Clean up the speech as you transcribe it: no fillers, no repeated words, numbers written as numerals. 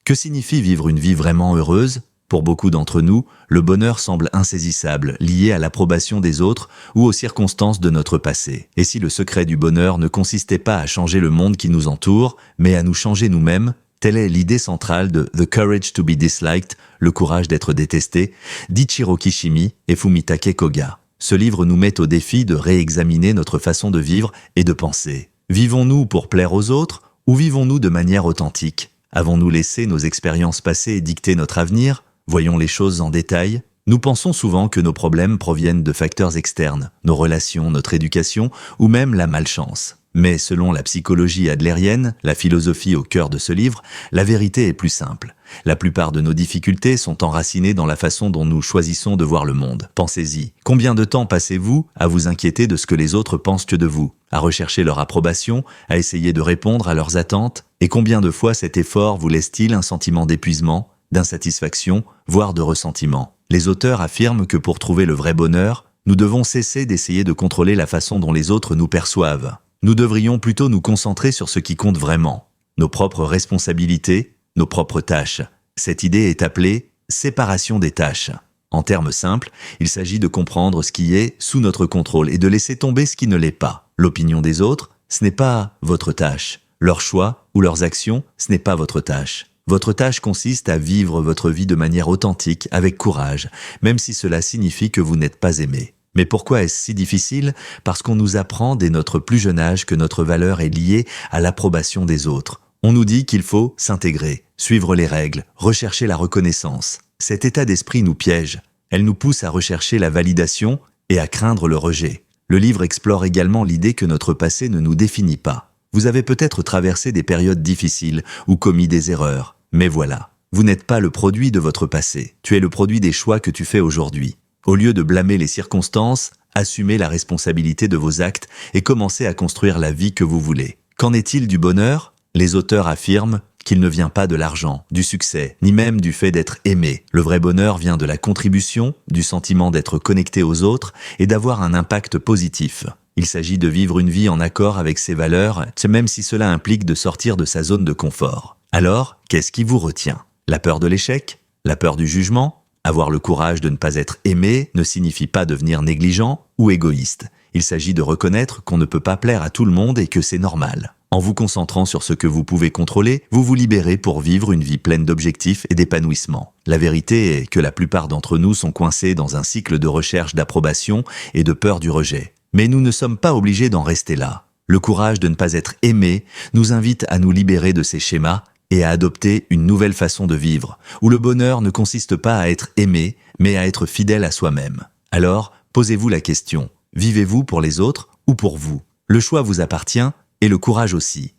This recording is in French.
Que signifie vivre une vie vraiment heureuse? Pour beaucoup d'entre nous, le bonheur semble insaisissable, lié à l'approbation des autres ou aux circonstances de notre passé. Et si le secret du bonheur ne consistait pas à changer le monde qui nous entoure, mais à nous changer nous-mêmes, telle est l'idée centrale de The Courage to be Disliked, le courage d'être détesté, d'Ichiro Kishimi et Fumitake Koga. Ce livre nous met au défi de réexaminer notre façon de vivre et de penser. Vivons-nous pour plaire aux autres ou vivons-nous de manière authentique? Avons-nous laissé nos expériences passées dicter notre avenir? Voyons les choses en détail. Nous pensons souvent que nos problèmes proviennent de facteurs externes, nos relations, notre éducation ou même la malchance. Mais selon la psychologie adlérienne, la philosophie au cœur de ce livre, la vérité est plus simple. La plupart de nos difficultés sont enracinées dans la façon dont nous choisissons de voir le monde. Pensez-y. Combien de temps passez-vous à vous inquiéter de ce que les autres pensent de vous, à rechercher leur approbation, à essayer de répondre à leurs attentes? Et combien de fois cet effort vous laisse-t-il un sentiment d'épuisement, d'insatisfaction, voire de ressentiment? Les auteurs affirment que pour trouver le vrai bonheur, nous devons cesser d'essayer de contrôler la façon dont les autres nous perçoivent. Nous devrions plutôt nous concentrer sur ce qui compte vraiment, nos propres responsabilités, nos propres tâches. Cette idée est appelée « séparation des tâches ». En termes simples, il s'agit de comprendre ce qui est sous notre contrôle et de laisser tomber ce qui ne l'est pas. L'opinion des autres, ce n'est pas votre tâche. Leurs choix ou leurs actions, ce n'est pas votre tâche. Votre tâche consiste à vivre votre vie de manière authentique, avec courage, même si cela signifie que vous n'êtes pas aimé. Mais pourquoi est-ce si difficile? Parce qu'on nous apprend dès notre plus jeune âge que notre valeur est liée à l'approbation des autres. On nous dit qu'il faut s'intégrer, suivre les règles, rechercher la reconnaissance. Cet état d'esprit nous piège. Elle nous pousse à rechercher la validation et à craindre le rejet. Le livre explore également l'idée que notre passé ne nous définit pas. Vous avez peut-être traversé des périodes difficiles ou commis des erreurs. Mais voilà, vous n'êtes pas le produit de votre passé. Tu es le produit des choix que tu fais aujourd'hui. Au lieu de blâmer les circonstances, assumez la responsabilité de vos actes et commencez à construire la vie que vous voulez. Qu'en est-il du bonheur? Les auteurs affirment qu'il ne vient pas de l'argent, du succès, ni même du fait d'être aimé. Le vrai bonheur vient de la contribution, du sentiment d'être connecté aux autres et d'avoir un impact positif. Il s'agit de vivre une vie en accord avec ses valeurs, même si cela implique de sortir de sa zone de confort. Alors, qu'est-ce qui vous retient? La peur de l'échec? La peur du jugement? Avoir le courage de ne pas être aimé ne signifie pas devenir négligent ou égoïste. Il s'agit de reconnaître qu'on ne peut pas plaire à tout le monde et que c'est normal. En vous concentrant sur ce que vous pouvez contrôler, vous vous libérez pour vivre une vie pleine d'objectifs et d'épanouissement. La vérité est que la plupart d'entre nous sont coincés dans un cycle de recherche d'approbation et de peur du rejet. Mais nous ne sommes pas obligés d'en rester là. Le courage de ne pas être aimé nous invite à nous libérer de ces schémas et à adopter une nouvelle façon de vivre, où le bonheur ne consiste pas à être aimé, mais à être fidèle à soi-même. Alors, posez-vous la question, vivez-vous pour les autres ou pour vous? Le choix vous appartient et le courage aussi.